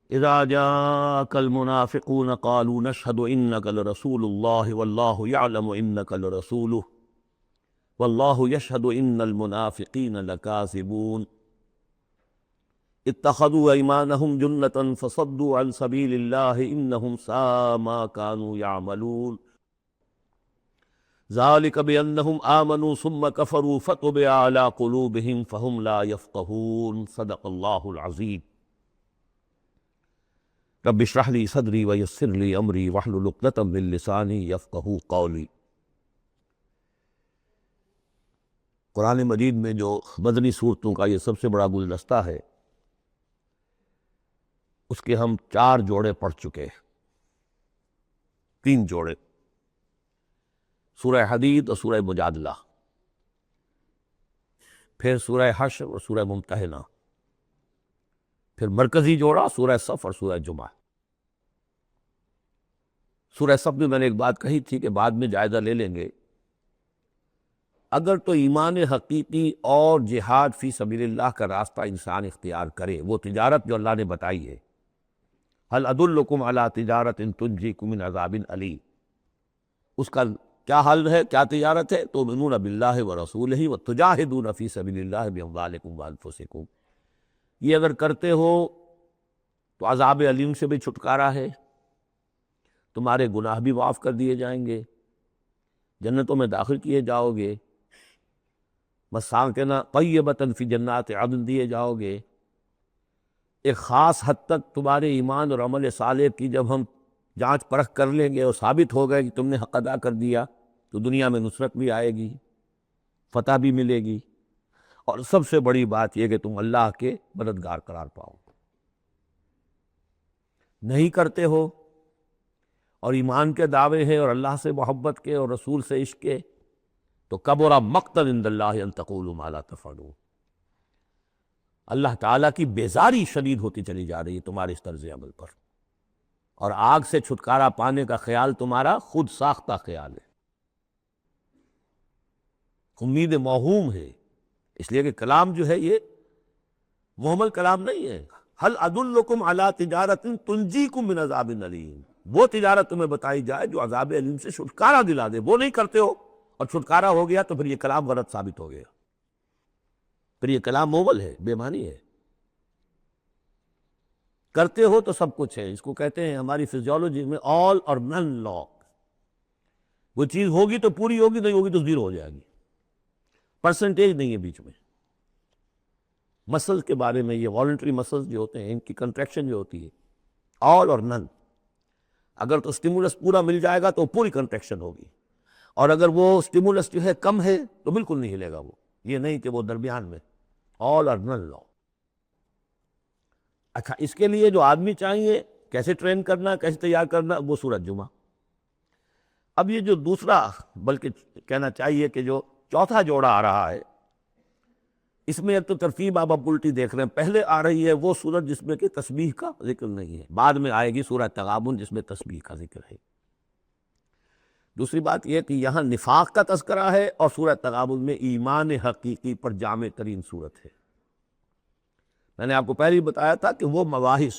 اذا جاءك المنافقون قالوا نشهد انك لرسول الله والله يعلم انك لرسوله والله يشهد ان المنافقين لكاذبون اتخذوا ايمانهم جنة فصدوا عن سبيل الله انهم ساء ما كانوا يعملون ذلك بانهم آمنوا ثم كفروا فطبع على قلوبهم فهم لا يفقهون صدق الله العظيم رب اشرح لي صدری ویسر لي امری واحلل عقدۃ من لسانی یفقہوا قولی۔ قرآن مجید میں جو مدنی صورتوں کا یہ سب سے بڑا گلدستہ ہے، اس کے ہم 4 جوڑے پڑھ چکے ہیں، 3 جوڑے، سورہ حدید اور سورہ مجادلہ، پھر سورہ حشر اور سورہ ممتحنہ، پھر مرکزی جوڑا سورہ صف اور سورہ جمعہ۔ سورہ صف میں نے ایک بات کہی تھی کہ بعد میں جائزہ لے لیں گے، اگر تو ایمان حقیقی اور جہاد فی سبیل اللہ کا راستہ انسان اختیار کرے، وہ تجارت جو اللہ نے بتائی ہے، هل ادلکم علی تجارت تنجیکم من عذاب علیم، اس کا کیا حل ہے، کیا تجارت ہے؟ تؤمنون باللہ ورسولہ وتجاہدون فی سبیل اللہ باموالکم وانفسکم، یہ اگر کرتے ہو تو عذاب علیم سے بھی چھٹکارا ہے، تمہارے گناہ بھی معاف کر دیے جائیں گے، جنتوں میں داخل کیے جاؤ گے، مساکن طیبۃ فی جنات عدن دیے جاؤ گے۔ ایک خاص حد تک تمہارے ایمان اور عمل صالح کی جب ہم جانچ پرکھ کر لیں گے اور ثابت ہو گئے کہ تم نے حق ادا کر دیا، تو دنیا میں نصرت بھی آئے گی، فتح بھی ملے گی، اور سب سے بڑی بات یہ کہ تم اللہ کے مددگار قرار پاؤ۔ نہیں کرتے ہو اور ایمان کے دعوے ہیں اور اللہ سے محبت کے اور رسول سے عشق کے، تو کبر مقتا عند اللہ ان تقولوا ما لا تفعلون، اللہ تعالیٰ کی بیزاری شدید ہوتی چلی جا رہی ہے تمہارے اس طرز عمل پر، اور آگ سے چھٹکارا پانے کا خیال تمہارا خود ساختہ خیال ہے، امید موہوم ہے، اس لیے کہ کلام جو ہے یہ محمل کلام نہیں ہے۔ هل ادلکم علی تجارت تنجیکم من عذاب علیم، وہ تجارت تمہیں بتائی جائے جو عذاب علیم سے چھٹکارا دلا دے، وہ نہیں کرتے ہو اور چھٹکارا ہو گیا تو پھر یہ کلام غلط ثابت ہو گیا، پھر یہ کلام موغل ہے، بے معنی ہے۔ کرتے ہو تو سب کچھ ہے، اس کو کہتے ہیں ہماری فزیولوجی میں آل اور نن لا، وہ چیز ہوگی تو پوری ہوگی، نہیں ہوگی تو زیرو ہو جائے گی، پرسنٹیج نہیں ہے بیچ میں۔ مسل کے بارے میں، یہ والنٹری مسلز جو ہوتے ہیں ان کی کنٹریکشن جو ہوتی ہے آل اور نن، اگر تو سٹیمولس پورا مل جائے گا تو پوری کنٹریکشن ہوگی، اور اگر وہ سٹیمولس جو ہے کم ہے تو بالکل نہیں ہلے گا وہ، یہ نہیں کہ وہ درمیان میں، آل اور نن لا۔ اچھا، اس کے لیے جو آدمی چاہیے کیسے ٹرین کرنا، کیسے تیار کرنا، وہ سورۃ جمعہ۔ اب یہ جو دوسرا، بلکہ کہنا چاہیے کہ جو چوتھا جوڑا آ رہا ہے، اس میں ایک تو ترتیب آپ الٹی دیکھ رہے ہیں، پہلے آ رہی ہے وہ سورت جس میں کہ تسبیح کا ذکر نہیں ہے، بعد میں آئے گی سورہ تغابن جس میں تسبیح کا ذکر ہے۔ دوسری بات یہ کہ یہاں نفاق کا تذکرہ ہے، اور سورہ تغابن میں ایمان حقیقی پر جامع ترین سورت ہے۔ میں نے آپ کو پہلے ہی بتایا تھا کہ وہ مباحث،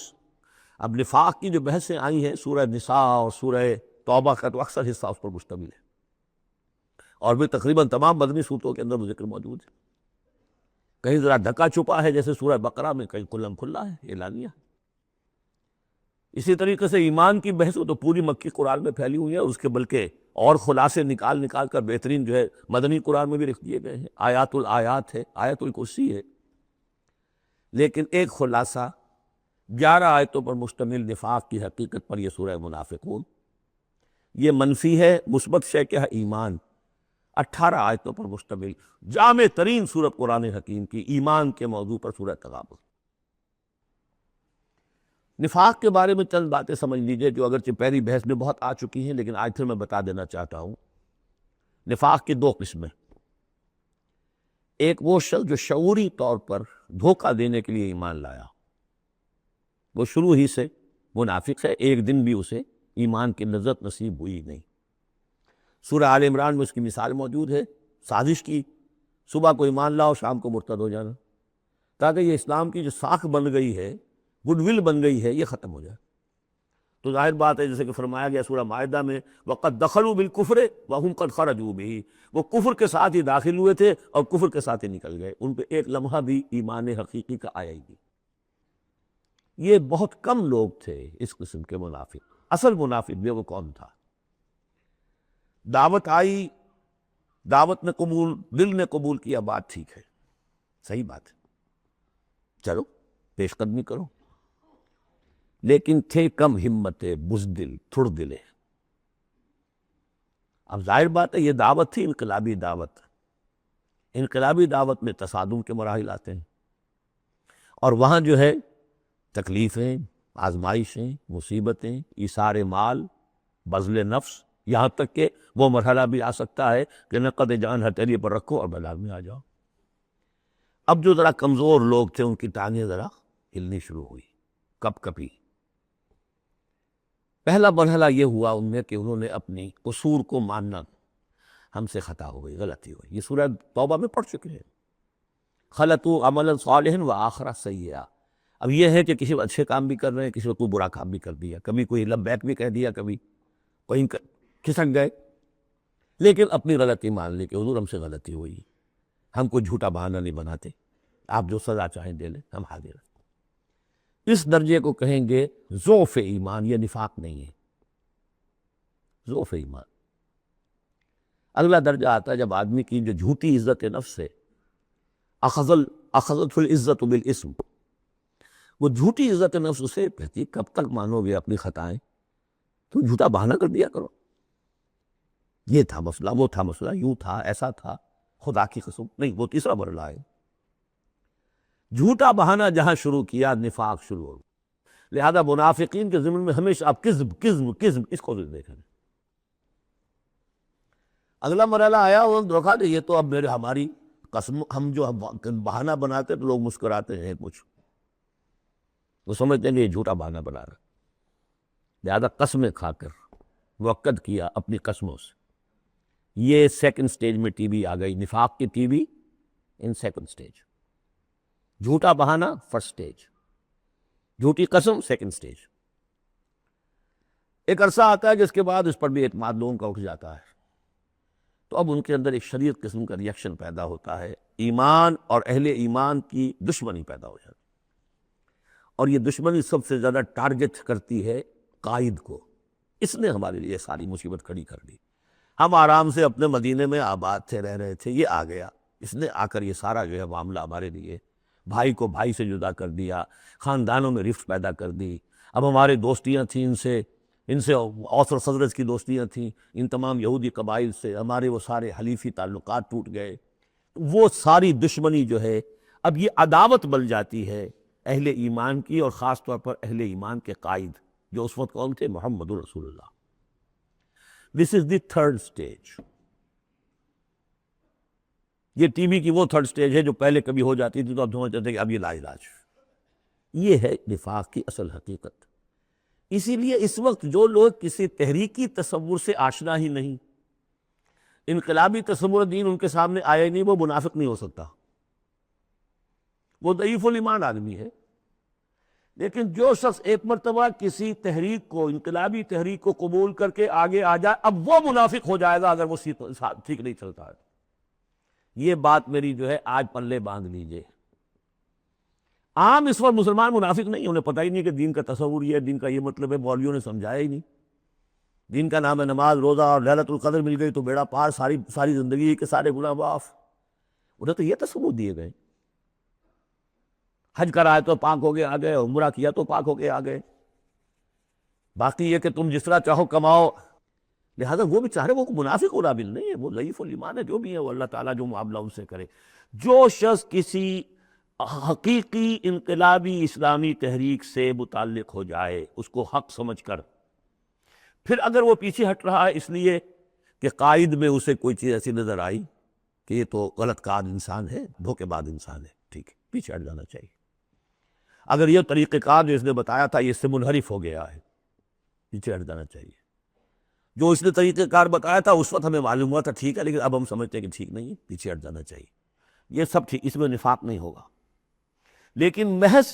اب نفاق کی جو بحثیں آئی ہیں سورہ نساء اور سورہ توبہ کا تو اکثر حصہ اس پر مشتمل ہے، اور بھی تقریباً تمام مدنی صورتوں کے اندر وہ ذکر موجود ہے، کہیں ذرا ڈھکا چھپا ہے جیسے سورہ بقرہ میں، کہیں کھلم کھلا ہے، اعلانیہ۔ اسی طریقے سے ایمان کی بحث تو پوری مکی قرآن میں پھیلی ہوئی ہے، اس کے بلکہ اور خلاصے نکال کر بہترین جو ہے مدنی قرآن میں بھی لکھ دیے گئے ہیں، آیات الآیات ہے، آیت الکرسی ہے، لیکن ایک خلاصہ 11 آیتوں پر مشتمل نفاق کی حقیقت پر یہ سورہ منافقون، یہ منفی ہے، مثبت شے کیا ہے؟ ایمان، 18 آیتوں پر مشتمل جامع ترین سورت قرآن حکیم کی ایمان کے موضوع پر سورہ تغابن۔ نفاق کے بارے میں چند باتیں سمجھ لیجئے جو اگرچہ پہلی بحث میں بہت آ چکی ہیں، لیکن آج پھر میں بتا دینا چاہتا ہوں۔ نفاق کی 2 قسمیں، ایک وہ شخص جو شعوری طور پر دھوکہ دینے کے لیے ایمان لایا، وہ شروع ہی سے منافق ہے، ایک دن بھی اسے ایمان کی لذت نصیب ہوئی نہیں۔ سورہ آل عمران میں اس کی مثال موجود ہے، سازش کی، صبح کو ایمان لاؤ، شام کو مرتد ہو جانا، تاکہ یہ اسلام کی جو ساکھ بن گئی ہے گڈ ول بن گئی ہے، یہ ختم ہو جائے۔ تو ظاہر بات ہے جیسے کہ فرمایا گیا سورہ مائدہ میں وَقَدْ دَخَلُوا بِالْكُفْرِ وَهُمْ قَدْ خَرَجُوا بِهِ، وہ کفر کے ساتھ ہی داخل ہوئے تھے اور کفر کے ساتھ ہی نکل گئے، ان پہ ایک لمحہ بھی ایمان حقیقی کا آیا ہی نہیں۔ یہ بہت کم لوگ تھے اس قسم کے منافق۔ اصل منافق بھی وہ کون تھا؟ دعوت آئی، دعوت نے قبول، دل نے قبول کیا، بات ٹھیک ہے، صحیح بات ہے، چلو پیش قدمی کرو، لیکن تھے کم ہمت، بزدل، تھڑ دلے۔ اب ظاہر بات ہے یہ دعوت تھی انقلابی دعوت، انقلابی دعوت میں تصادم کے مراحل آتے ہیں، اور وہاں جو ہے تکلیفیں، آزمائشیں، مصیبتیں، ایثار مال، بذل نفس، یہاں تک کہ وہ مرحلہ بھی آ سکتا ہے کہ نقد جان ہتھیلی پر رکھو اور میدان میں آ جاؤ۔ اب جو ذرا کمزور لوگ تھے ان کی ٹانگیں ذرا ہلنی شروع ہوئی، کپ کپی۔ پہلا مرحلہ یہ ہوا ان میں کہ انہوں نے اپنی قصور کو ماننا، ہم سے خطا ہو گئی، غلطی ہوئی۔ یہ سورہ توبہ میں پڑھ چکے ہیں، خلطوا عملا صالحا وآخر سیئا۔ اب یہ ہے کہ کسی اچھے کام بھی کر رہے ہیں، کسی وقت کوئی برا کام بھی کر دیا، کبھی کوئی لبیک بھی کہہ دیا، کبھی کہیں کھسک گئے، لیکن اپنی غلطی مان لی کہ حضور ہم سے غلطی ہوئی، ہم کوئی جھوٹا بہانہ نہیں بناتے، آپ جو سزا چاہیں دے لیں، ہم حاضر ہیں۔ اس درجے کو کہیں گے ضعف ایمان، یہ نفاق نہیں ہے، ضعف ایمان۔ اگلا درجہ آتا ہے جب آدمی کی جو جھوٹی عزت نفس ہے، اخذت العزت بالاسم، وہ جھوٹی عزت نفس اسے کہتی کب تک مانو گے اپنی خطائیں، تم جھوٹا بہانہ کر دیا کرو، یہ تھا مسئلہ، وہ تھا مسئلہ، یوں تھا، ایسا تھا، خدا کی قسم نہیں، وہ تیسرا مرحلہ ہے۔ جھوٹا بہانہ جہاں شروع کیا نفاق شروع ہو، لہذا منافقین کے ضمن میں ہمیشہ آپ کذب اس کو دیکھیں۔ اگلا مرحلہ آیا اور دیکھا کہ یہ تو اب ہماری قسم، ہم جو بہانہ بناتے تو لوگ مسکراتے ہیں، کچھ وہ سمجھتے ہیں کہ یہ جھوٹا بہانہ بنا رہا، لہذا قسمیں کھا کر موقد کیا اپنی قسموں سے۔ یہ سیکنڈ سٹیج میں ٹی بی آ گئی، نفاق کی T B in second stage, جھوٹا بہانہ فرسٹ سٹیج، جھوٹی قسم سیکنڈ سٹیج۔ ایک عرصہ آتا ہے جس کے بعد اس پر بھی اعتماد لوگوں کا اٹھ جاتا ہے، تو اب ان کے اندر ایک شدید قسم کا ریئیکشن پیدا ہوتا ہے، ایمان اور اہل ایمان کی دشمنی پیدا ہو جاتی ہے، اور یہ دشمنی سب سے زیادہ ٹارگٹ کرتی ہے قائد کو۔ اس نے ہمارے لیے ساری مصیبت کھڑی کر دی، ہم آرام سے اپنے مدینے میں آباد تھے، رہ رہے تھے، یہ آ گیا، اس نے آ کر یہ سارا جو ہے معاملہ ہمارے لیے، بھائی کو بھائی سے جدا کر دیا، خاندانوں میں رفت پیدا کر دی۔ اب ہمارے دوستیاں تھیں ان سے اوس اور خزرج کی دوستیاں تھیں، ان تمام یہودی قبائل سے ہمارے وہ سارے حلیفی تعلقات ٹوٹ گئے، وہ ساری دشمنی جو ہے اب یہ عداوت بن جاتی ہے اہل ایمان کی، اور خاص طور پر اہل ایمان کے قائد جو اس وقت کون تھے؟ محمد رسول اللہ۔ دس از دی تھرڈ سٹیج۔ یہ ٹی بی کی وہ تھرڈ سٹیج ہے جو پہلے کبھی ہو جاتی تھی تو اب سمجھتے تھے کہ اب یہ لا علاج۔ یہ ہے نفاق کی اصل حقیقت۔ اسی لیے اس وقت جو لوگ کسی تحریکی تصور سے آشنا ہی نہیں، انقلابی تصور دین ان کے سامنے آیا ہی نہیں، وہ منافق نہیں ہو سکتا، وہ ضعیف الایمان آدمی ہے۔ لیکن جو شخص ایک مرتبہ کسی تحریک کو، انقلابی تحریک کو قبول کر کے آگے آ جائے، اب وہ منافق ہو جائے گا اگر وہ ٹھیک نہیں چلتا ہے۔ یہ بات میری جو ہے آج پلے باندھ لیجئے۔ عام اس وقت مسلمان منافق نہیں، انہیں پتہ ہی نہیں کہ دین کا تصور یہ ہے، دین کا یہ مطلب ہے، مولویوں نے سمجھایا ہی نہیں۔ دین کا نام ہے نماز، روزہ، اور ليلۃ القدر مل گئی تو بیڑا پار، ساری زندگی کے سارے گناہ معاف۔ انہیں تو یہ تصور دیے گئے، حج کرائے تو پاک ہو گئے آ گئے، عمرہ کیا تو پاک ہو گئے آ گئے، باقی یہ کہ تم جس طرح چاہو کماؤ۔ لہذا وہ بیچارے وہ منافق قابل نہیں ہے، وہ ضعیف الایمان ہے، جو بھی ہے وہ اللہ تعالیٰ جو معاملہ ان سے کرے۔ جو شخص کسی حقیقی انقلابی اسلامی تحریک سے متعلق ہو جائے، اس کو حق سمجھ کر، پھر اگر وہ پیچھے ہٹ رہا ہے اس لیے کہ قائد میں اسے کوئی چیز ایسی نظر آئی کہ یہ تو غلط کار انسان ہے، دھوکے باز انسان ہے، ٹھیک ہے، پیچھے ہٹ جانا چاہیے۔ اگر یہ طریقہ کار جو اس نے بتایا تھا یہ اس سے منحرف ہو گیا ہے، پیچھے ہٹ جانا چاہیے۔ جو اس نے طریقہ کار بتایا تھا اس وقت ہمیں معلوم ہوا تھا ٹھیک ہے، لیکن اب ہم سمجھتے ہیں کہ ٹھیک نہیں ہے، پیچھے ہٹ جانا چاہیے۔ یہ سب ٹھیک، اس میں نفاق نہیں ہوگا، لیکن محض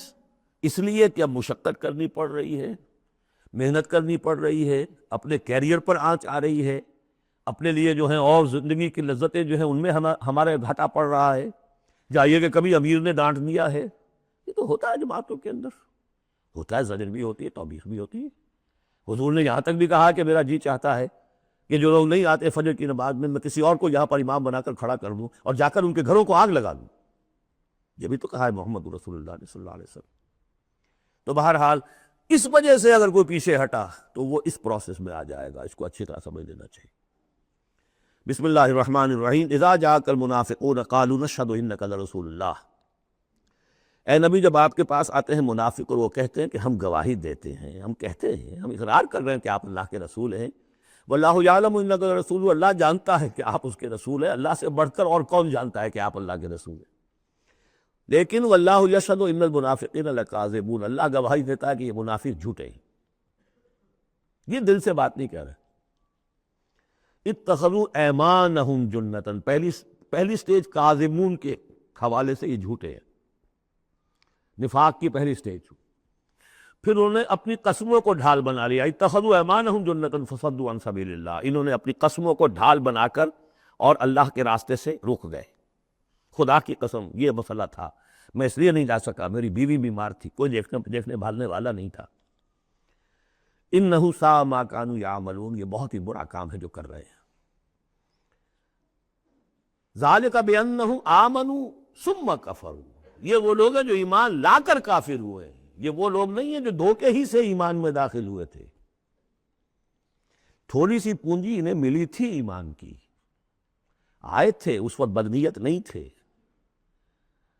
اس لیے کہ اب مشقت کرنی پڑ رہی ہے، محنت کرنی پڑ رہی ہے، اپنے کیریئر پر آنچ آ رہی ہے، اپنے لیے جو ہیں اور زندگی کی لذتیں جو ہیں ان میں ہمارے گھاٹا پڑ رہا ہے، جائیے کہ کبھی امیر نے ڈانٹ دیا ہے، یہ تو ہوتا ہے جماعتوں کے اندر، ہوتا ہے، زجر بھی ہوتی ہے، توبیخ بھی ہوتی ہے۔ حضور نے یہاں تک بھی کہا کہ میرا جی چاہتا ہے کہ جو لوگ نہیں آتے فجر کی نماز میں کسی اور کو یہاں پر امام بنا کر کھڑا کر دوں اور جا کر ان کے گھروں کو آگ لگا دوں، یہ بھی تو کہا ہے محمد رسول اللہ صلی اللہ علیہ وسلم۔ تو بہرحال اس وجہ سے اگر کوئی پیچھے ہٹا تو وہ اس پروسیس میں آ جائے گا، اس کو اچھی طرح سمجھ لینا چاہیے۔ بسم اللہ الرحمن الرحیم، اذا جاءک المنافقون قالوا نشهد انک لرسول اللہ۔ اے نبی، جب آپ کے پاس آتے ہیں منافق اور وہ کہتے ہیں کہ ہم گواہی دیتے ہیں، ہم کہتے ہیں، ہم اقرار کر رہے ہیں کہ آپ اللہ کے رسول ہیں، واللہ یعلم انک لرسول، اللہ جانتا ہے کہ آپ اس کے رسول ہیں، اللہ سے بڑھ کر اور کون جانتا ہے کہ آپ اللہ کے رسول ہیں، لیکن واللہ یشہد ان المنافقین لکاذبون، اللہ گواہی دیتا ہے کہ یہ منافق جھوٹے ہیں، یہ دل سے بات نہیں کہہ رہے۔ اتخذوا ایمانہم جنۃ، پہلی سٹیج کاذبون کے حوالے سے یہ جھوٹے ہیں، نفاق کی پہلی سٹیج۔ پھر انہوں نے اپنی قسموں کو ڈھال بنا لیا، اتخذوا ایمانہم جنۃ فصدوا عن سبیل اللہ، انہوں نے اپنی قسموں کو ڈھال بنا کر اور اللہ کے راستے سے رک گئے۔ خدا کی قسم یہ مسئلہ تھا، میں اس لیے نہیں جا سکا، میری بیوی بیمار تھی، کوئی دیکھنے بھالنے والا نہیں تھا۔ انہ ساء ما کانوا یعملون، یہ بہت ہی برا کام ہے جو کر رہے ہیں۔ ذالک بانہم آمنوا ثم کفروا، یہ وہ لوگ ہیں جو ایمان لا کر کافر ہوئے ہیں، یہ وہ لوگ نہیں ہیں جو دھوکے ہی سے ایمان میں داخل ہوئے تھے۔ تھوڑی سی پونجی انہیں ملی تھی ایمان کی، آئے تھے، اس وقت بدنیت نہیں تھے،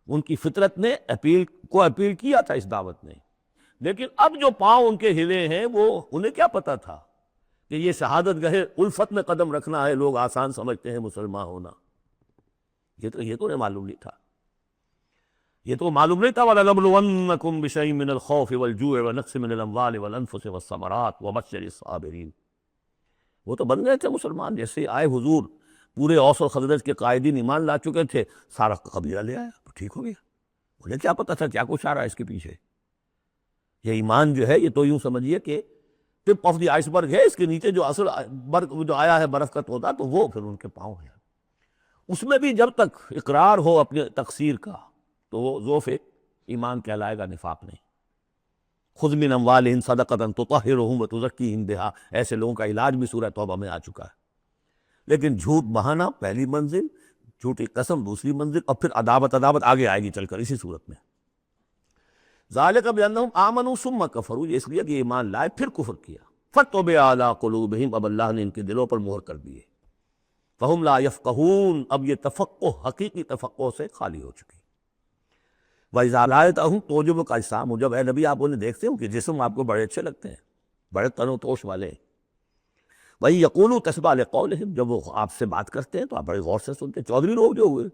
ان کی فطرت نے اپیل کیا تھا اس دعوت نے، لیکن اب جو پاؤں ان کے ہلے ہیں وہ انہیں کیا پتا تھا کہ یہ شہادت گاہ الفت میں قدم رکھنا ہے، لوگ آسان سمجھتے ہیں مسلمان ہونا، یہ تو انہیں معلوم نہیں تھا، یہ تو معلوم نہیں تھا وَلَنَبْلُوَنَّكُمْ بِشَيْءٍ مِّنَ الْخَوْفِ وَالْجُوعِ وَنَقْصٍ مِّنَ الْأَمْوَالِ وَالْأَنفُسِ وَالثَّمَرَاتِ وَبَشِّرِ الصَّابِرِينَ، وہ تو بن گئے تھے مسلمان، جیسے آئے حضور، پورے اوس اور خزرج کے قائدین ایمان لا چکے تھے، سارا قبیلہ لے آیا تو ٹھیک ہو گیا، انہیں کیا پتا تھا کیا کچھ آ رہا ہے اس کے پیچھے۔ یہ ایمان جو ہے یہ تو یوں سمجھیے کہ ٹپ آف دی آئس برگ ہے، اس کے نیچے جو اصل برگ جو آیا ہے برف کا تودا، تو وہ پھر ان کے پاؤں ہیں، اس میں بھی جب تک اقرار ہو اپنے تقصیر کا تو وہ ذوف ایمان کہلائے گا، نفاق نہیں۔ خذ من اموالہم صدقۃ تطہرہم وتزکیہم بہا، ایسے لوگوں کا علاج بھی سورہ توبہ میں آ چکا ہے۔ لیکن جھوٹ بہانا پہلی منزل، جھوٹی قسم دوسری منزل، اور پھر عداوت آگے آئے گی چل کر اسی صورت میں۔ ذالک بانہم آمنوا ثم کفروا، یہ اس لیے کہ ایمان لائے پھر کفر کیا، فطبع علی قلوبہم، اب اللہ نے ان کے دلوں پر مہر کر دیے، فہم لا یفقہون، اب یہ تفقہ حقیقی تفقہ سے خالی ہو چکی۔ وَإِذَا رَأَيْتَهُمْ تُعْجِبُكَ أَجْسَامُهُمْ، جب اے نبی آپ انہیں دیکھتے ہو کہ جسم آپ کو بڑے اچھے لگتے ہیں، بڑے تن و توش والے ہیں، وَإِن يَقُولُوا تَسْمَعْ لِقَوْلِهِمْ، جب وہ آپ سے بات کرتے ہیں تو آپ بڑے غور سے سنتے ہیں۔ چودھری لوگ جو ہوئے،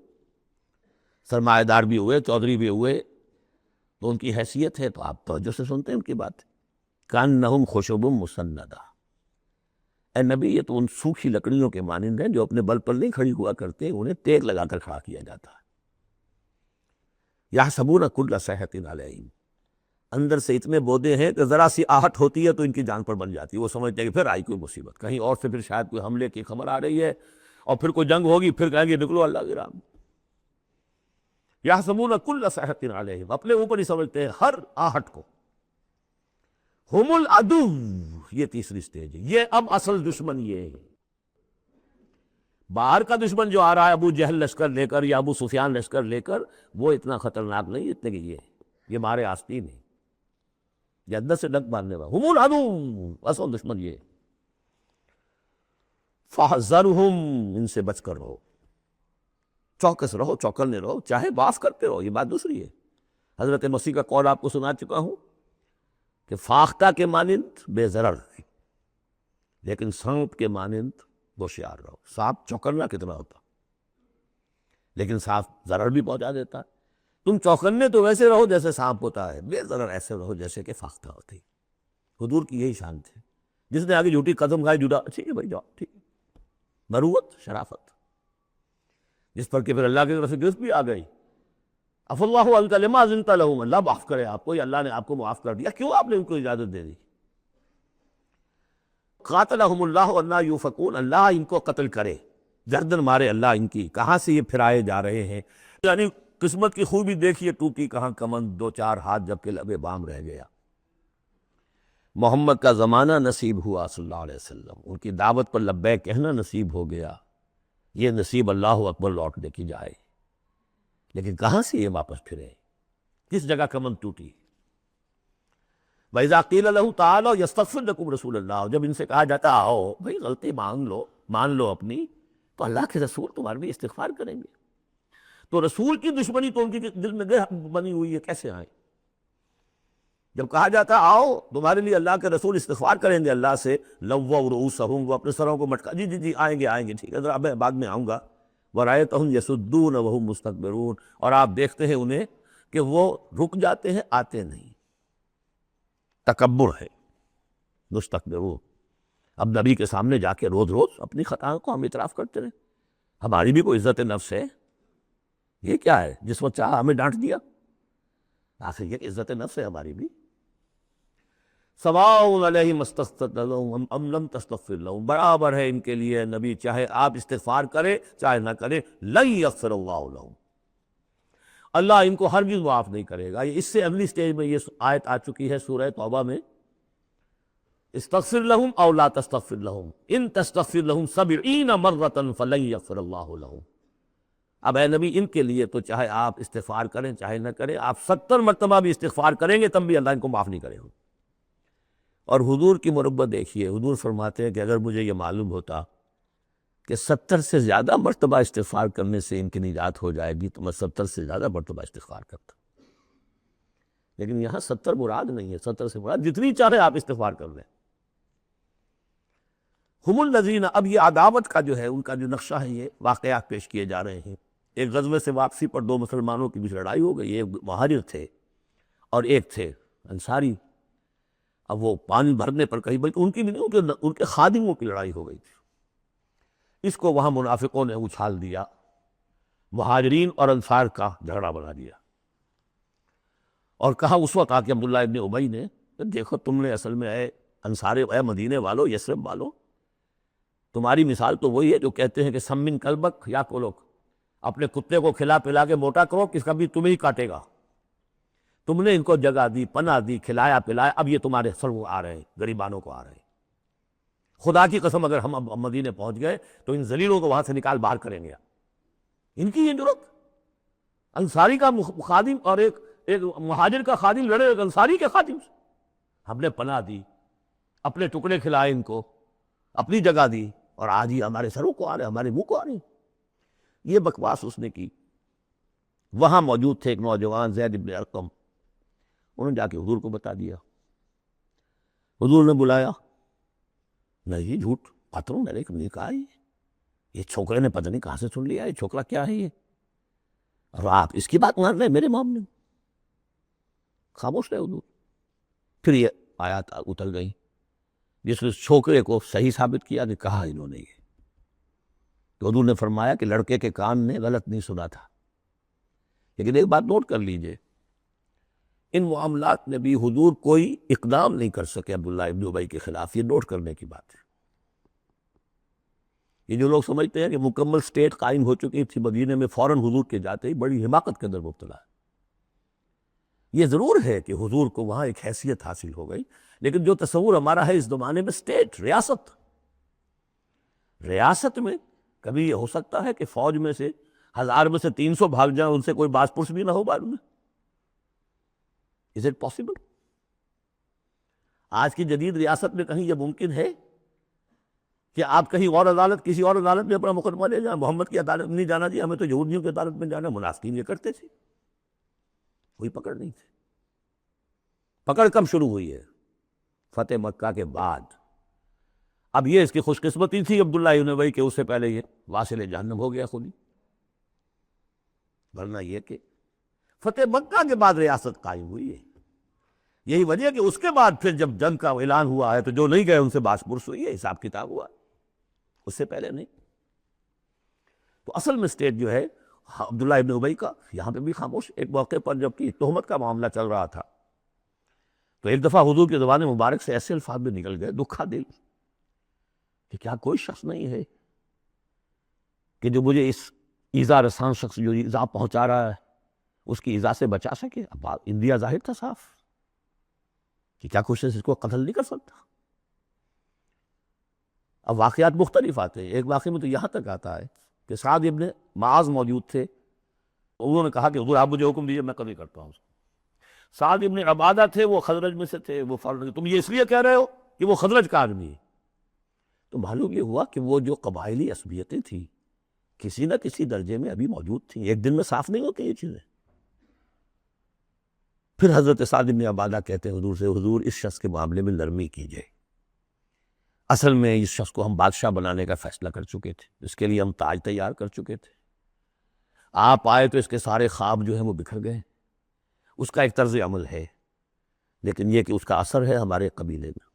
سرمایہ دار بھی ہوئے، چودھری بھی ہوئے، تو ان کی حیثیت ہے تو آپ توجہ سے سنتے ہیں ان کی بات۔ کأنہم خشب مسندہ، اے نبی یہ تو ان سوکھی لکڑیوں کے مانند ہیں جو اپنے بل پر نہیں کھڑی ہوا کرتے، انہیں ٹیک لگا کر کھڑا کیا جاتا ہے۔ یحسبون کل صیحۃ علیہم، اندر سے اتنے بودے ہیں کہ ذرا سی آہٹ ہوتی ہے تو ان کی جان پر بن جاتی ہے، وہ سمجھتے ہیں کہ پھر آئی کوئی مصیبت، کہیں اور سے پھر شاید کوئی حملے کی خبر آ رہی ہے، اور پھر کوئی جنگ ہوگی، پھر کہیں گے نکلو اللہ کی راہ میں۔ یحسبون کل صیحۃ علیہم، اپنے اوپر ہی سمجھتے ہیں ہر آہٹ کو۔ ہم العدو، یہ تیسری سٹیج ہے، یہ اب اصل دشمن یہ ہے۔ باہر کا دشمن جو آ رہا ہے ابو جہل لشکر لے کر یا ابو سفیان لشکر لے کر، وہ اتنا خطرناک نہیں اتنے کہ یہ مارے آستین ہے، یہ اندر سے ڈنک مارنے والا۔ ہم العدو، اصل دشمن یہ ہے۔ فاحذرہم، ان سے بچ کر رہو، چوکس رہو، چوکنے رہو، چاہے معاف کرتے رہو، یہ بات دوسری ہے۔ حضرت مسیح کا قول آپ کو سنا چکا ہوں کہ فاختہ کے مانند بے ضرر لیکن سانپ کے مانند ہوشیار رہو۔ سانپ چوکنا کتنا ہوتا، لیکن سانپ ضرر بھی پہنچا دیتا ہے۔ تم چوکنے تو ویسے رہو جیسے سانپ ہوتا ہے، بے ضرر ایسے رہو جیسے کہ فاختہ ہوتی۔ حضور کی یہی شان تھی، جس نے آگے جھوٹی قدم کھائی جھوٹا، ٹھیک ہے بھائی جاؤ، ٹھیک ہے، مروت، شرافت، جس پر کہ پھر اللہ کی طرف سے گرفت بھی آ گئی عفا اللہ عنک لما اذنت لہم، اللہ معاف کرے آپ کو، یا اللہ نے آپ کو معاف کر دیا، کیوں آپ نے ان کو اجازت دے دی؟ قاتلہم اللہ انا یوفکون، اللہ ان کو قتل کرے، گردن مارے اللہ ان کی، کہاں سے یہ پھرائے جا رہے ہیں۔ یعنی قسمت کی خوبی دیکھیے، ٹوٹی کہاں کمند، دو چار ہاتھ جبکہ لبے بام رہ گیا۔ محمد کا زمانہ نصیب ہوا صلی اللہ علیہ وسلم، ان کی دعوت پر لبیک کہنا نصیب ہو گیا، یہ نصیب اللہ اکبر لوٹنے کی جائے، لیکن کہاں سے یہ واپس پھرے، کس جگہ کمند ٹوٹی؟ وَإِذَا قِيلَ لَهُ تَعَالَوْا يَسْتَغْفِرْ لَكُمْ رَسُولُ اللَّهِ، جب ان سے کہا جاتا آؤ بھئی غلطی مان لو اپنی، تو اللہ کے رسول تمہارے بھی استغفار کریں گے، تو رسول کی دشمنی تو ان کے دل میں بنی ہوئی ہے، کیسے آئیں؟ جب کہا جاتا آؤ تمہارے لیے اللہ کے رسول استغفار کریں گے اللہ سے، لَوَّوْا رُؤُوسَهُمْ، وہ اپنے سروں کو مٹکا، جی آئیں گے ٹھیک ہے ذرا بعد میں آؤں گا، وَرَأَيْتَهُمْ يَصُدُّونَ وَهُمْ مُسْتَكْبِرُونَ، اور آپ دیکھتے ہیں انہیں کہ وہ رک جاتے ہیں، آتے نہیں، تکبر ہے، مستکبرون۔ اب نبی کے سامنے جا کے روز اپنی خطاؤں کو ہم اعتراف کرتے رہے، ہماری بھی کوئی عزت نفس ہے؟ یہ کیا ہے جس وقت چاہا ہمیں ڈانٹ دیا؟ آخر یہ عزت نفس ہے ہماری بھی۔ سواء علیہم استغفرت لہم ام لم تستغفر لہم، برابر ہے ان کے لیے نبی، چاہے آپ استغفار کریں چاہے نہ کریں، لن یغفر اللہ لہم، اللہ ان کو ہرگز معاف نہیں کرے گا۔ اس سے اگلی سٹیج میں یہ آیت آ چکی ہے سورہ توبہ میں، استغفر لہم او لا تستغفر لہم ان تستغفر لہم 70 مرۃ فلن یغفر اللہ لہم۔ اب اے نبی ان کے لیے تو چاہے آپ استغفار کریں چاہے نہ کریں، آپ 70 مرتبہ بھی استغفار کریں گے تب بھی اللہ ان کو معاف نہیں کرے گا۔ اور حضور کی مربت دیکھیے، حضور فرماتے ہیں کہ اگر مجھے یہ معلوم ہوتا کہ 70 سے زیادہ مرتبہ استغفار کرنے سے ان کی نجات ہو جائے گی تو میں 70 سے زیادہ مرتبہ استغفار کرتا، لیکن یہاں 70 مراد نہیں ہے، 70 سے مراد جتنی چاہے آپ استغفار کر لیں۔ ہم الذین، اب یہ عداوت کا جو ہے ان کا جو نقشہ ہے، یہ واقعات پیش کیے جا رہے ہیں۔ ایک غزوے سے واپسی پر دو مسلمانوں کی بیچ لڑائی ہو گئی، ایک مہاجر تھے اور ایک تھے انصاری، اب وہ پانی بھرنے پر کہیں، بلکہ ان کی بھی نہیں، ان کے خادموں کی لڑائی ہو گئی تھی، اس کو وہاں منافقوں نے اچھال دیا، مہاجرین اور انصار کا جھگڑا بنا دیا، اور کہا اس وقت آ کے عبداللہ ابن ابی نے، دیکھو تم نے اصل میں اے انصار، اے مدینے والو، یثرب والو، تمہاری مثال تو وہی ہے جو کہتے ہیں کہ سمن کلبک یا کولوک، اپنے کتے کو کھلا پلا کے موٹا کرو کہ کبھی تمہیں ہی کاٹے گا۔ تم نے ان کو جگہ دی، پناہ دی، کھلایا پلایا، اب یہ تمہارے سر کو آ رہے ہیں، غریبانوں کو آ رہے ہیں۔ خدا کی قسم اگر ہم اب مدینے پہنچ گئے تو ان ذلیلوں کو وہاں سے نکال باہر کریں گے۔ ان کی یہ جرت، انصاری کا خادم اور ایک مہاجر کا خادم لڑے ایک انصاری کے خادم سے، ہم نے پناہ دی، اپنے ٹکڑے کھلائے ان کو، اپنی جگہ دی، اور آج ہی ہمارے سروں کو آ رہے ہیں، ہمارے منہ کو آ رہے ہیں۔ یہ بکواس اس نے کی۔ وہاں موجود تھے ایک نوجوان زید بن ارقم، انہوں نے جا کے حضور کو بتا دیا، حضور نے بلایا، نہیں جھوٹ پتھروں نے کہا یہ چھوکرے نے پتہ نہیں کہاں سے سن لیا، یہ چھوکرا کیا ہے یہ، اور آپ اس کی بات مان رہے ہیں میرے معاملے میں؟ خاموش رہے حضور۔ پھر یہ آیات اتر گئی جس نے چھوکرے کو صحیح ثابت کیا کہ کہا انہوں نے یہ، تو حضور نے فرمایا کہ لڑکے کے کان نے غلط نہیں سنا تھا۔ لیکن ایک بات نوٹ کر لیجئے، ان معاملات میں بھی حضور کوئی اقدام نہیں کر سکے عبداللہ ابن ابی کے خلاف، یہ نوٹ کرنے کی بات ہے۔ یہ جو لوگ سمجھتے ہیں کہ مکمل سٹیٹ قائم ہو چکی تھی مدینے میں، فوراً حضور کے جاتے ہی بڑی حماقت کے اندر مبتلا ہے۔ یہ ضرور ہے کہ حضور کو وہاں ایک حیثیت حاصل ہو گئی، لیکن جو تصور ہمارا ہے اس زمانے میں سٹیٹ، ریاست میں کبھی یہ ہو سکتا ہے کہ فوج میں سے 1000 میں سے 300 بھاگ جائیں، ان سے کوئی باز پرس بھی نہ ہو بعد میں؟ Is it possible؟ آج کی جدید ریاست میں کہیں یہ ممکن ہے کہ آپ کہیں اور عدالت، کسی اور عدالت میں اپنا مقدمہ لے جائیں؟ محمد کی عدالت نہیں جانا جی، ہمیں تو یہودیوں کی عدالت میں جانا۔ منافقین یہ کرتے تھے، کوئی پکڑ نہیں تھی۔ پکڑ کب شروع ہوئی ہے؟ فتح مکہ کے بعد۔ اب یہ اس کی خوش قسمتی تھی عبداللہ ابن ابی کہ اس سے پہلے یہ واصل جہنم ہو گیا خود ہی، ورنہ یہ کہ فتح مکہ کے بعد ریاست قائم ہوئی ہے۔ یہی وجہ کہ اس کے بعد پھر جب جنگ کا اعلان ہوا ہے تو جو نہیں گئے ان سے باس پرس ہوئی ہے، حساب کتاب ہوا، اس سے پہلے نہیں۔ تو اصل میں سٹیٹ جو ہے عبداللہ ابن ابی کا یہاں پہ بھی خاموش. ایک موقع پر جب کہ تہمت کا معاملہ چل رہا تھا تو ایک دفعہ حضور کی زبان مبارک سے ایسے الفاظ بھی نکل گئے دکھا دل کہ کیا کوئی شخص نہیں ہے کہ جو مجھے اس ایذا رسان شخص جو ایذا پہنچا رہا ہے اس کی ایذا سے بچا سکے. اب اندیا ظاہر تھا صاف کہ کیا کوئی شخص اس کو قتل نہیں کر سکتا. اب واقعات مختلف آتے ہیں. ایک واقعے میں تو یہاں تک آتا ہے کہ سعد ابن معاذ موجود تھے. انہوں نے کہا کہ حضور آپ مجھے حکم دیجیے میں قتل کرتا ہوں. سعد ابن عبادہ تھے وہ خزرج میں سے تھے. وہ فوراً تم یہ اس لیے کہہ رہے ہو کہ وہ خزرج کا آدمی ہے. تو معلوم یہ ہوا کہ وہ جو قبائلی عصبیتیں تھیں کسی نہ کسی درجے میں ابھی موجود تھیں. ایک دن میں صاف نہیں ہوتی یہ چیزیں. پھر حضرت سعد بن عبادہ کہتے ہیں حضور سے حضور اس شخص کے معاملے میں نرمی کیجئے. اصل میں اس شخص کو ہم بادشاہ بنانے کا فیصلہ کر چکے تھے. اس کے لیے ہم تاج تیار کر چکے تھے. آپ آئے تو اس کے سارے خواب جو ہیں وہ بکھر گئے. اس کا ایک طرز عمل ہے لیکن یہ کہ اس کا اثر ہے ہمارے قبیلے میں.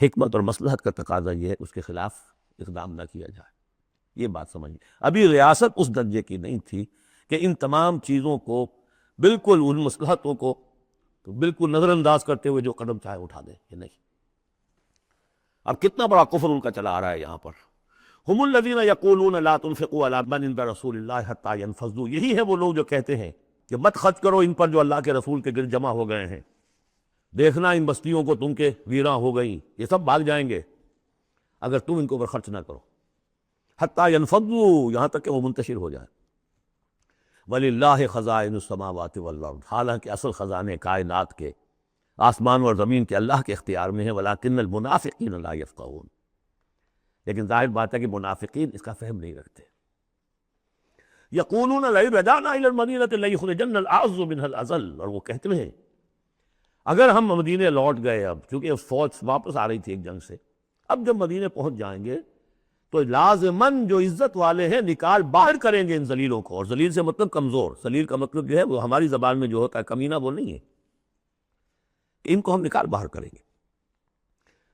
حکمت اور مصلحت کا تقاضا یہ ہے اس کے خلاف اقدام نہ کیا جائے. یہ بات سمجھیں. ابھی ریاست اس درجے کی نہیں تھی کہ ان تمام چیزوں کو بالکل ان مصلحتوں کو بالکل نظر انداز کرتے ہوئے جو قدم چاہے اٹھا دیں. یہ نہیں. اب کتنا بڑا کفر ان کا چلا آ رہا ہے یہاں پر. ہم الذین یقولون لا تنفقوا علی من عند رسول اللہ حتی ینفضوا. یہی ہے وہ لوگ جو کہتے ہیں کہ مت خرچ کرو ان پر جو اللہ کے رسول کے گرد جمع ہو گئے ہیں. دیکھنا ان بستیوں کو تم کے ویراں ہو گئیں. یہ سب بھاگ جائیں گے اگر تم ان کو اوپر خرچ نہ کرو. حتی ینفضوا یہاں تک کہ وہ منتشر ہو جائیں. وَلِلَّهِ خَزَائِنُ السَّمَاوَاتِ وَالْأَرْضِ. حالانکہ اصل خزانے کائنات کے آسمان اور زمین کے اللہ کے اختیار میں ہیں. وَلَٰكِنَّ الْمُنَافِقِينَ لَا يَفْقَهُونَ. لیکن ظاہر بات ہے کہ منافقین اس کا فہم نہیں رکھتے. يَقُولُونَ لَئِن رَجَعْنَا إِلَى الْمَدِينَةِ لَيُخْرِجَنَّ الْأَعَزُّ مِنْهَا الْأَذَلَّ. اور وہ کہتے ہیں اگر ہم مدینے لوٹ گئے اب چونکہ فوج واپس آ رہی تھی ایک جنگ سے اب جب مدینے پہنچ جائیں گے تو لازماً جو عزت والے ہیں نکال باہر کریں گے ان ذلیلوں کو. اور ذلیل سے مطلب کمزور. ذلیل کا مطلب جو ہے وہ ہماری زبان میں جو ہوتا ہے کمینہ وہ نہیں ہے. ان کو ہم نکال باہر کریں گے.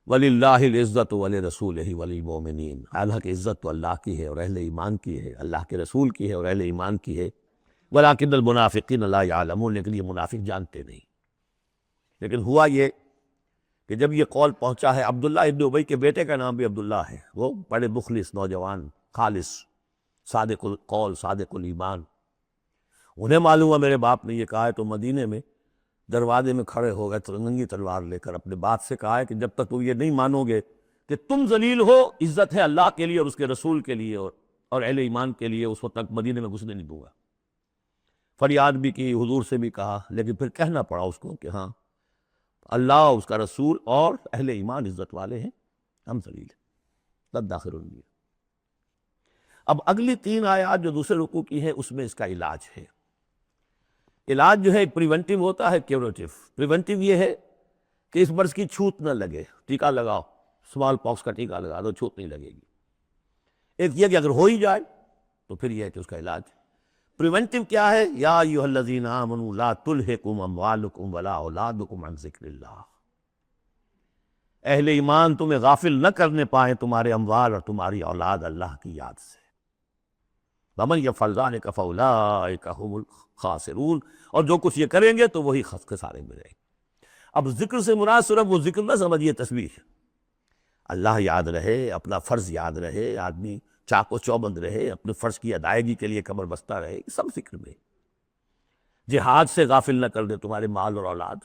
وَلِلَّهِ الْعِزَّةُ وَلِرَسُولِهِ وَلِلْمُؤْمِنِينَ. حالانکہ عزت تو اللہ کی ہے اور اہل ایمان کی ہے. اللہ کے رسول کی ہے اور اہل ایمان کی ہے. وَلَٰكِنَّ الْمُنَافِقِينَ لَا يَعْلَمُونَ. لیکن یہ منافق جانتے نہیں. لیکن ہوا یہ کہ جب یہ قول پہنچا ہے عبداللہ ابن ابی کے بیٹے کا نام بھی عبداللہ ہے. وہ بڑے مخلص نوجوان خالص صادق القول صادق الایمان. انہیں معلوم ہے میرے باپ نے یہ کہا ہے تو مدینے میں دروازے میں کھڑے ہو گئے ننگی تلوار لے کر. اپنے باپ سے کہا ہے کہ جب تک تم یہ نہیں مانو گے کہ تم ذلیل ہو عزت ہے اللہ کے لیے اور اس کے رسول کے لیے اور اہل ایمان کے لیے اس وقت تک مدینے میں گھسنے نہیں دوں گا. فریاد بھی کی حضور سے بھی کہا لیکن پھر کہنا پڑا اس کو کہ ہاں اللہ اس کا رسول اور اہل ایمان عزت والے ہیں ہم ذلیل ہیں. تب داخل ہوگی. اب اگلی 3 آیات جو دوسرے رکوع کی ہیں اس میں اس کا علاج ہے. علاج جو ہے ایک پریونٹیو ہوتا ہے کیوریٹیو. پریونٹیو یہ ہے کہ اس مرض کی چھوت نہ لگے. ٹیکہ لگاؤ اسمال پاکس کا ٹیکہ لگا دو چھوت نہیں لگے گی. ایک یہ کہ اگر ہو ہی جائے تو پھر یہ ہے کہ اس کا علاج. پریونٹیو کیا ہے؟ یا ایھا الذین آمنوا لا تلھکم اموالکم ولا اولادکم عن ذکر اللہ. اہل ایمان تمہیں غافل نہ کرنے پائیں تمہارے اموال اور تمہاری اولاد اللہ کی یاد سے. ومن یفعل ذلک فاولئک ھم الخاسرون. اور جو کچھ یہ کریں گے تو وہی خسارے میں رہیں گے. اب ذکر سے مراد صرف وہ ذکر نہ سمجھیے تسبیح. اللہ یاد رہے اپنا فرض یاد رہے آدمی چاق و چوبند رہے اپنے فرض کی ادائیگی کے لیے کمر بستہ رہے. یہ سب فکر میں. جہاد سے غافل نہ کر دے تمہارے مال اور اولاد.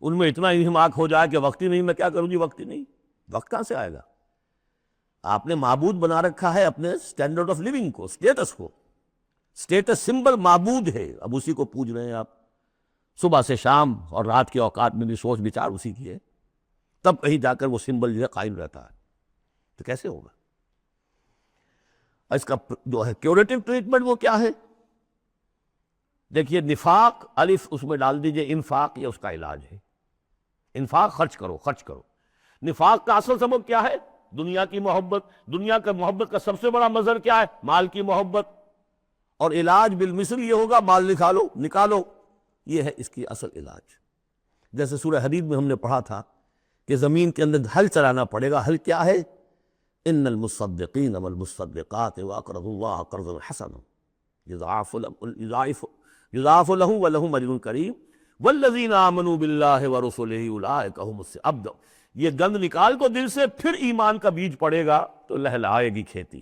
ان میں اتنا انہماک ہو جائے کہ وقت ہی نہیں میں کیا کروں جی وقت ہی نہیں. وقت کہاں سے آئے گا؟ آپ نے معبود بنا رکھا ہے اپنے سٹینڈرڈ آف لیونگ کو سٹیٹس کو. سٹیٹس سمبل معبود ہے. اب اسی کو پوج رہے ہیں آپ صبح سے شام اور رات کے اوقات میں بھی سوچ بچار اسی کی ہے. تب کہیں جا کر وہ سمبل جو ہے قائم رہتا ہے. تو کیسے ہوگا؟ اس کا جو ہے کیوریٹو ٹریٹمنٹ وہ کیا ہے؟ دیکھیے نفاق الف اس میں ڈال دیجئے. انفاق یہ اس کا علاج ہے. انفاق خرچ کرو خرچ کرو. نفاق کا اصل سبب کیا ہے؟ دنیا کی محبت. دنیا کا محبت کا سب سے بڑا مظہر کیا ہے؟ مال کی محبت. اور علاج بالمثل یہ ہوگا مال نکالو. یہ ہے اس کی اصل علاج. جیسے سورہ حدید میں ہم نے پڑھا تھا کہ زمین کے اندر ہل چلانا پڑے گا. ہل کیا ہے؟ ان المصدقین والمصدقات واقرضوا اللہ قرضا حسنا یضاعف لهم ولهم اجر کریم والذین آمنوا باللہ ورسلہ اولئک هم اب یہ گند نکال کو دل سے، پھر ایمان کا بیج پڑے گا تو لہلائے گی کھیتی،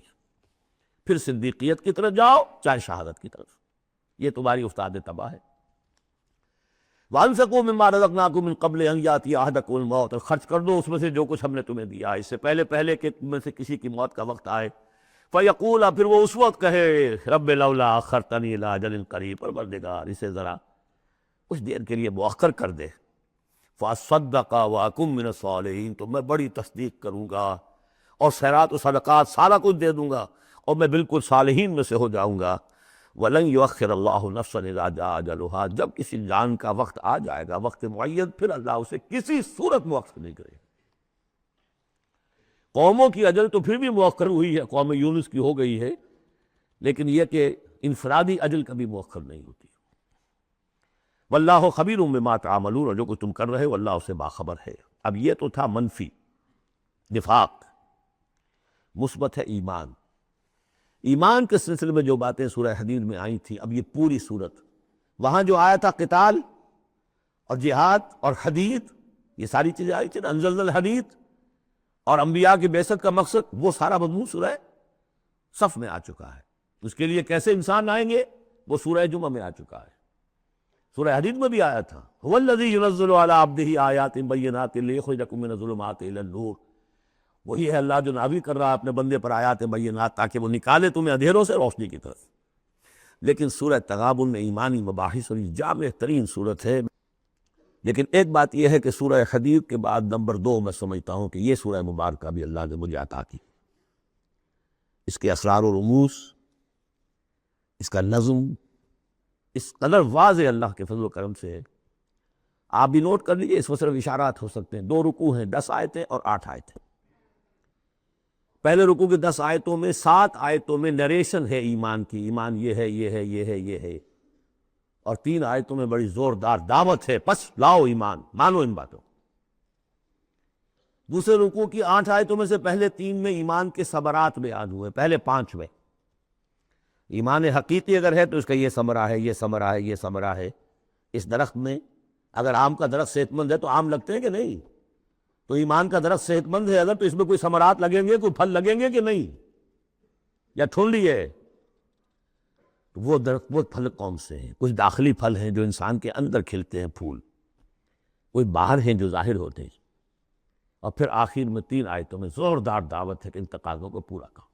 پھر صدیقیت کی طرف جاؤ چاہے شہادت کی طرف، یہ تمہاری افتاد تباہ ہے۔ وَأَنفِقُوا مِمَّا رَزَقْنَاكُم مِّن قَبْلِ أَن يَأْتِيَ أَحَدَكُمُ الْمَوْتُ، اور خرچ کر دو اس میں سے جو کچھ ہم نے تمہیں دیا ہے، اس سے پہلے کہ تم میں سے کسی کی موت کا وقت آئے۔ فَيَقُولَ، پھر وہ اس وقت کہے، رب لولا أَخَّرْتَنِي إِلَىٰ أَجَلٍ قَرِيبٍ، پروردگار اسے ذرا کچھ دیر کے لیے مؤخر کر دے۔ فَأَصَّدَّقَ وَأَكُن مِّنَ الصَّالِحِينَ، تو میں بڑی تصدیق کروں گا اور خیرات و صدقات سارا کچھ دے دوں گا اور میں بالکل صالحین میں سے ہو جاؤں گا۔ وَلَن يُؤَخِّرَ اللَّهُ نَفْسًا إِذَا جَاءَ أَجَلُهَا، جب کسی جان کا وقت آ جائے گا، وقت معین، پھر اللہ اسے کسی صورت مؤخر نہیں کرے گا۔ قوموں کی اجل تو پھر بھی مؤخر ہوئی ہے، قوم یونس کی ہو گئی ہے، لیکن یہ کہ انفرادی اجل کبھی مؤخر نہیں ہوتی۔ واللہ خبیر بما تعملون، اور جو کچھ تم کر رہے ہو اللہ اسے باخبر ہے۔ اب یہ تو تھا منفی نفاق، مثبت ہے ایمان۔ ایمان کے سلسلے میں جو باتیں سورہ حدید میں آئی تھیں، اب یہ پوری صورت، وہاں جو آیا تھا قتال اور جہاد اور حدید، یہ ساری چیزیں آئی تھیں، انزلنا الحدید، اور انبیاء کی بعثت کا مقصد، وہ سارا مضمون سورہ صف میں آ چکا ہے۔ اس کے لیے کیسے انسان آئیں گے وہ سورہ جمعہ میں آ چکا ہے، سورہ حدید میں بھی آیا تھا، هو الذی ينزل علی عبدہ آیات بینات لیخرجکم من الظلمات الی النور، وہی ہے اللہ جو نازل کر رہا ہے اپنے بندے پر آیات بینات تاکہ وہ نکالے تمہیں اندھیروں سے روشنی کی طرف۔ لیکن سورہ تغابن میں ایمانی مباحث اور جامع ترین صورت ہے۔ لیکن ایک بات یہ ہے کہ سورہ حدید کے بعد نمبر 2 میں سمجھتا ہوں کہ یہ سورہ مبارکہ بھی اللہ نے مجھے عطا کی، اس کے اسرار و رموز، اس کا نظم اس قدر واضح اللہ کے فضل و کرم سے ہے۔ آپ بھی نوٹ کر لیجیے، اس میں صرف اشارات ہو سکتے ہیں۔ 2 رکوع ہیں، 10 آیتیں اور 8 آیتیں۔ پہلے رکوع کی 10 آیتوں میں 7 آیتوں میں نریشن ہے ایمان کی، ایمان یہ ہے، یہ ہے، یہ ہے، یہ ہے، اور 3 آیتوں میں بڑی زوردار دعوت ہے، پس لاؤ ایمان، مانو ان باتوں۔ دوسرے رکوع کی 8 آیتوں میں سے پہلے 3 میں ایمان کے ثمرات بیان ہوئے، پہلے 5 میں ایمان حقیقی اگر ہے تو اس کا یہ ثمرہ ہے، یہ ثمرہ ہے، یہ ثمرہ ہے۔ اس درخت میں اگر آم کا درخت صحت مند ہے تو آم لگتے ہیں کہ نہیں؟ تو ایمان کا درخت صحت مند ہے اگر، تو اس میں کوئی ثمرات لگیں گے، کوئی پھل لگیں گے کہ نہیں؟ یا ٹھنڈی ہے؟ وہ درخت، وہ پھل کون سے ہیں؟ کچھ داخلی پھل ہیں جو انسان کے اندر کھلتے ہیں پھول، کوئی باہر ہیں جو ظاہر ہوتے ہیں، اور پھر آخر میں 3 آیتوں میں زوردار دعوت ہے کہ ان تقاضوں کو پورا کرو۔